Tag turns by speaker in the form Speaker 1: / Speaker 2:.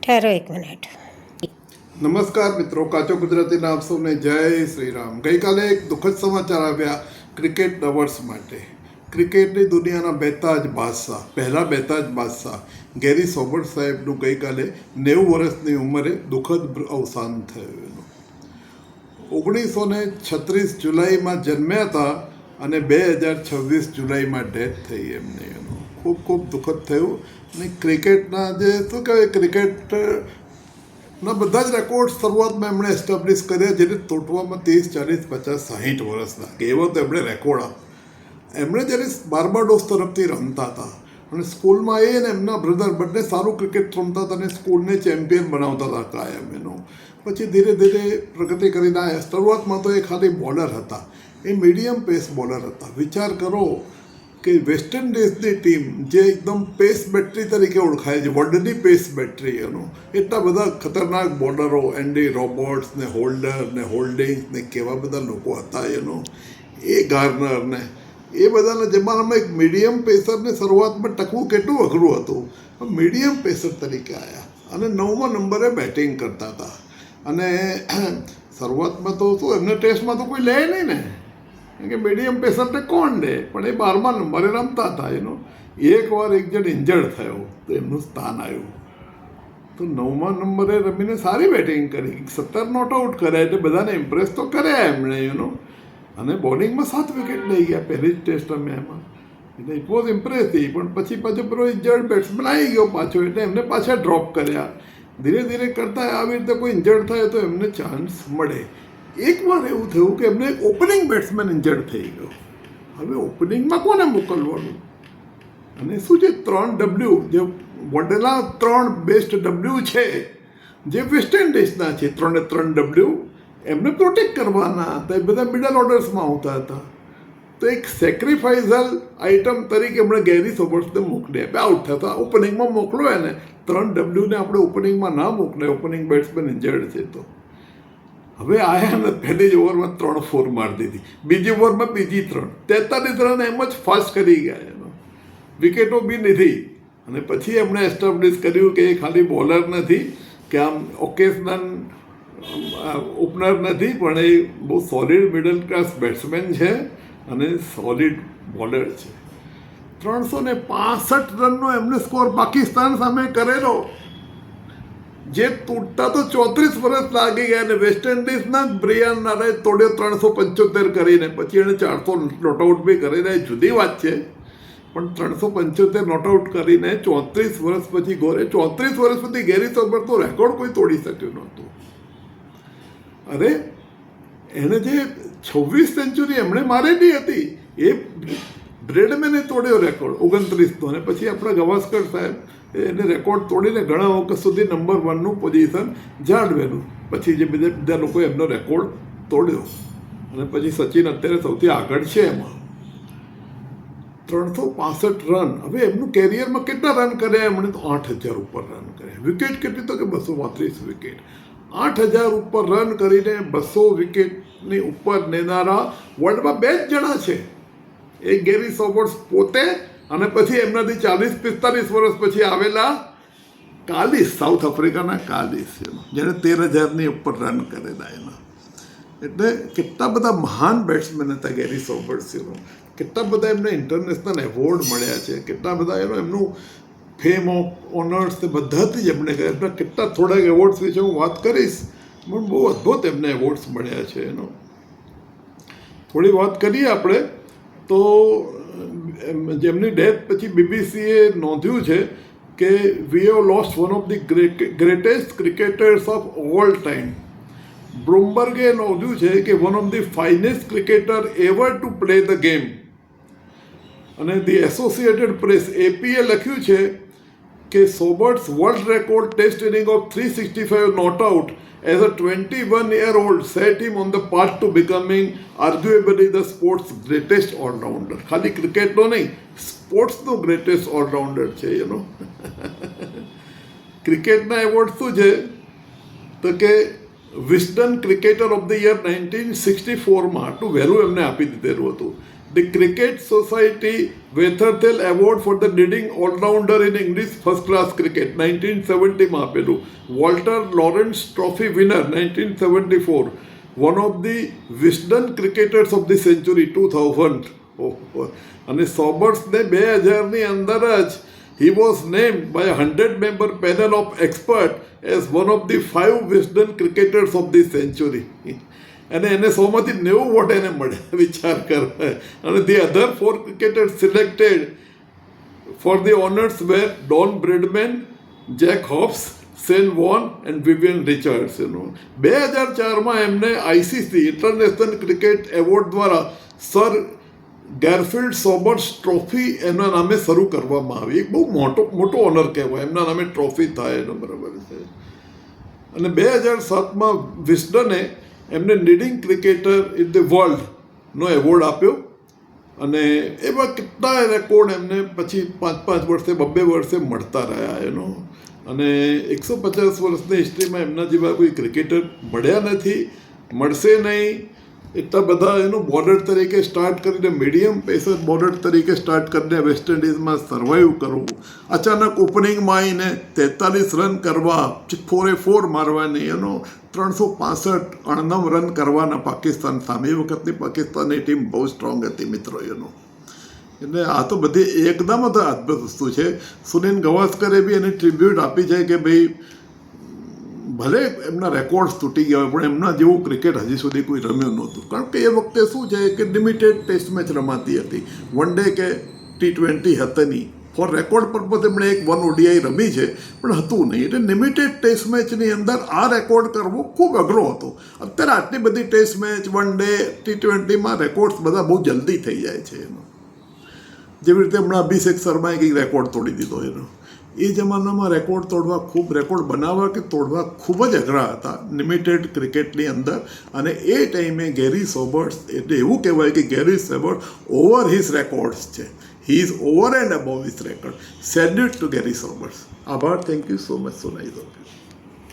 Speaker 1: ઠહેરો એક મિનિટ.
Speaker 2: નમસ્કાર મિત્રો, કાચો ગુજરાતીના આપ સૌને જય શ્રી રામ. ગઈકાલે એક દુઃખદ સમાચાર આવ્યા ક્રિકેટ લવર્સ માટે. ક્રિકેટની દુનિયાના બેતાજ બાદશાહ, પહેલા બેતાજ બાદશાહ ગેરી સોબર્સ સાહેબનું ગઈકાલે 90 વર્ષની ઉંમરે દુઃખદ અવસાન થયું એનું. 1936 જુલાઈમાં જન્મ્યા હતા અને 2026 જુલાઈમાં ડેથ થઈ એમની. એનું ખૂબ ખૂબ દુઃખદ થયું. અને ક્રિકેટના જે શું કહેવાય, ક્રિકેટના બધા જ રેકોર્ડ શરૂઆતમાં એમણે એસ્ટાબ્લિશ કર્યા, જેને તોડવામાં 30, 40, 50, 60 વર્ષ લાગે એવો તો એમણે રેકોર્ડ આપ્યો. એમણે જ્યારે બાર્બાડોસ તરફથી રમતા હતા અને સ્કૂલમાં એ અને એમના બ્રધર બંને સારું ક્રિકેટ રમતા હતા અને સ્કૂલને ચેમ્પિયન બનાવતા હતા કાયમ એનું. પછી ધીરે ધીરે પ્રગતિ કરીને આવ્યા. શરૂઆતમાં તો એ ખાલી બોલર હતા, એ મીડિયમ પેસ બોલર હતા. વિચાર કરો કે વેસ્ટ ઇન્ડિઝની ટીમ જે એકદમ પેસ બેટરી તરીકે ઓળખાય છે, વર્લ્ડની પેસ બેટરી એનું, એટલા બધા ખતરનાક બોલરો, એન્ડી રોબર્ટ્સ ને હોલ્ડર ને હોલ્ડિંગ્સ ને કેવા બધા લોકો હતા એનું, એ ગાર્નર ને એ બધાના જમાનામાં એક મીડિયમ પેસરને શરૂઆતમાં ટકવું કેટલું અઘરું હતું. મીડિયમ પેસર તરીકે આવ્યા અને 9મા નંબરે બેટિંગ કરતા હતા. અને શરૂઆતમાં તો શું, એમને ટેસ્ટમાં તો કોઈ લે નહીં ને, કે મીડિયમ પેસરને કોણ લે, પણ એ 12મા નંબરે રમતા હતા એનું. એકવાર એક જણ ઇન્જર્ડ થયો તો એમનું સ્થાન આવ્યું. તો 9મા નંબરે રમીને સારી બેટિંગ કરી, 17 નોટ આઉટ કર્યા, એટલે બધાને ઇમ્પ્રેસ તો કર્યા એમણે એનું. અને બોલિંગમાં 7 વિકેટ લઈ ગયા પહેલી જ ટેસ્ટ રમ્યા એમાં, એટલે ઇટ વોઝ ઇમ્પ્રેસિવ. પણ પછી પેલો ઇન્જર્ડ બેટ્સમેન આવી ગયો પાછો, એટલે એમને પાછા ડ્રોપ કર્યા. ધીરે ધીરે કરતાં આવી રીતે કોઈ ઇન્જર્ડ થાય તો એમને ચાન્સ મળે. એકવાર એવું થયું કે એમને ઓપનિંગ બેટ્સમેન ઇન્જર્ડ થઈ ગયો. હવે ઓપનિંગમાં કોને મોકલવાનું? અને શું છે, 3 ડબલ્યુ જે વર્લ્ડના 3 બેસ્ટ ડબલ્યુ છે, જે વેસ્ટ ઇન્ડિઝના છે, 3 ડબલ્યુ એમને પ્રોટેક્ટ કરવાના હતા. એ બધા મિડલ ઓર્ડર્સમાં આવતા હતા. તો એક સેક્રિફાઇઝલ આઇટમ તરીકે એમણે ગેરી સોબર્સને મોકલી આપ્યા. આઉટ થતા ઓપનિંગમાં મોકલો એને. 3 ડબલ્યુને આપણે ઓપનિંગમાં ના મોકલે, ઓપનિંગ બેટ્સમેન ઇન્જર્ડ છે તો. હવે આયા ને પહેલી જ ઓવરમાં 3 4 મારી દીધી, બીજી ઓવરમાં બીજી 3, 43 રન એમ જ ફાસ્ટ કરી ગયા એનો, વિકેટો બી લીધી. અને પછી એમણે એસ્ટાબ્લિશ કર્યું કે એ ખાલી બોલર નથી, કે આમ ઓકેશનલ ઓપનર નથી, પણ એ બહુ સોલિડ મિડલ ક્લાસ બેટ્સમેન છે અને સોલિડ બોલર છે. 365 રનનો એમને સ્કોર પાકિસ્તાન સામે કરેલો, જે તૂટતા તો 34 વર્ષ લાગી ગયા. અને વેસ્ટ ઇન્ડિઝના જ બ્રિયાન લારાએ તોડ્યો 375 કરીને. પછી એણે 400 નોટઆઉટ બી કરીને, જુદી વાત છે, પણ 375 નોટઆઉટ કરીને 34 વર્ષ પછી 34 વર્ષ પછી ગેરી સોબર્સનો રેકોર્ડ કોઈ તોડી શક્યું નહોતું. અરે એણે જે 26 સેન્ચુરી એમણે મારેલી હતી, એ બ્રેડમેને તોડ્યો રેકોર્ડ 29નો. અને પછી આપણા ગવાસ્કર સાહેબ એને રેકોર્ડ તોડીને ઘણા વખત સુધી નંબર 1નું પોઝિશન જાળવેલું. પછી જે બીજા લોકોએ એમનો રેકોર્ડ તોડ્યો. અને પછી સચિન અત્યારે સૌથી આગળ છે એમાં, 365 રન. હવે એમનું કેરિયરમાં કેટલા રન કર્યા એમણે? તો 8000 ઉપર રન કર્યા. વિકેટ કેટલી? તો કે 232 વિકેટ. 8000 ઉપર રન કરીને 200 વિકેટની ઉપર લેનારા વર્લ્ડમાં 2 જ જણા છે, એક ગેરી સોબર્સ પોતે, અને પછી એમનાથી 40-45 વર્ષ પછી આવેલા કાલિસ, સાઉથ આફ્રિકાના કાલિસ, જેણે 13000ની ઉપર રન કરેલા એના. એટલે કેટલા બધા મહાન બેટ્સમેન હતા ગેરી સોબર્સ. કેટલા બધા એમને ઇન્ટરનેશનલ એવોર્ડ મળ્યા છે, કેટલા બધા એમનું ફેમ ઓફ ઓનર્સ તે બધાથી જ એમણે કર્યા. એમના કેટલા થોડાક એવોર્ડ્સ વિશે હું વાત કરીશ, પણ બહુ અદ્ભુત એમને એવોર્ડ્સ મળ્યા છે એનો. થોડી વાત કરીએ આપણે તો જેમની ડેથ પછી બીબીસીએ નોંધ્યું છે કે we have lost one of the greatest cricketers of all time. બ્લુમબર્ગે નોંધ્યું છે કે one of the finest cricketer ever to play the game. અને ધી એસોસિએટેડ પ્રેસ એપીએ લખ્યું છે કે Sobers' world record test inning of 365 not out as a 21-year-old set him on the path to becoming arguably the sport's greatest all-rounder. ખાલી ક્રિકેટનો નહીં, સ્પોર્ટ્સનો greatest allrounder છે એનો. ક્રિકેટના એવોર્ડ શું છે તો કે વિસ્ડન ક્રિકેટર ઓફ ધ યર 1964માં આટલું વહેલું એમને આપી દીધેલું હતું. The Cricket Society Weatherthel Award for the leading all-rounder in English first-class cricket 1970 માં આપેલું. Walter Lawrence trophy winner 1974. One of the Wisden cricketers of the century 2000. અને સોબર્સને 2000ની અંદર જ he was named by a 100-member panel of experts as one of the 5 Wisden cricketers of the century. અને એને 100માંથી 90 vote એને મળ્યા, વિચાર કરવા. અને the other 4 cricketers selected for the honours were Don Bradman, Jack Hobbs, Shane Warne and Vivian Richards. 2004માં એમને ICC international cricket award દ્વારા સર ગેરફિલ્ડ સોબર્સ ટ્રોફી એમના નામે શરૂ કરવામાં આવી. એક બહુ મોટો ઓનર કહેવાય, એમના નામે ટ્રોફી થાય એનો, બરાબર છે. અને 2007માં વિસ્ડને એમને લીડિંગ ક્રિકેટર ઇન ધ વર્લ્ડનો એવોર્ડ આપ્યો. અને એવા કેટલાય રેકોર્ડ એમને પછી 5 વર્ષે 2 વર્ષે મળતા રહ્યા એનો. અને 150 વર્ષની હિસ્ટ્રીમાં એમના જેવા કોઈ ક્રિકેટર મળ્યા નથી, મળશે નહીં. એટલા બધા એનું બોલર તરીકે સ્ટાર્ટ કરીને, મીડિયમ પેસર બોલર તરીકે સ્ટાર્ટ કરીને વેસ્ટ ઇન્ડિઝમાં સર્વાઈવ કરવું, અચાનક ઓપનિંગમાં આવીને 43 રન કરવા, 4 મારવાની, એનો 365 અણનમ રન કરવાના પાકિસ્તાન સામે. એ વખતની પાકિસ્તાનની ટીમ બહુ સ્ટ્રોંગ હતી મિત્રો એનો. એટલે આ તો બધી એકદમ જ અદ્ભુત વસ્તુ છે. સુનિલ ગવાસ્કરે બી એને ટ્રિબ્યુટ આપી છે કે ભાઈ ભલે એમના રેકોર્ડ્સ તૂટી ગયા હોય, પણ એમના જેવું ક્રિકેટ હજી સુધી કોઈ રમ્યું નહોતું. કારણ કે એ વખતે શું છે કે લિમિટેડ ટેસ્ટ મેચ રમાતી હતી, વન ડે કે T20 હતી નહીં. ફોર રેકોર્ડ પર્પઝ એમણે એક 1 ODI રમી છે, પણ હતું નહીં. એટલે લિમિટેડ ટેસ્ટ મેચની અંદર આ રેકોર્ડ કરવો ખૂબ અઘરો હતો. અત્યારે આટલી બધી ટેસ્ટ મેચ, વન ડે, T20માં રેકોર્ડ્સ બધા બહુ જલ્દી થઈ જાય છે એનો. જેવી રીતે હમણાં અભિષેક શર્માએ કંઈક રેકોર્ડ તોડી દીધો એનો. એ જમાનામાં રેકોર્ડ બનાવવા કે તોડવા ખૂબ જ અઘરા હતા લિમિટેડ ક્રિકેટની અંદર. અને એ ટાઈમે ગેરી સોબર્સ, એટલે એવું કહેવાય કે Garry Sobers over his records છે. He is over and above his record. Salute to Garry Sobers. આભાર. Thank you so much. સુનાઈ દો.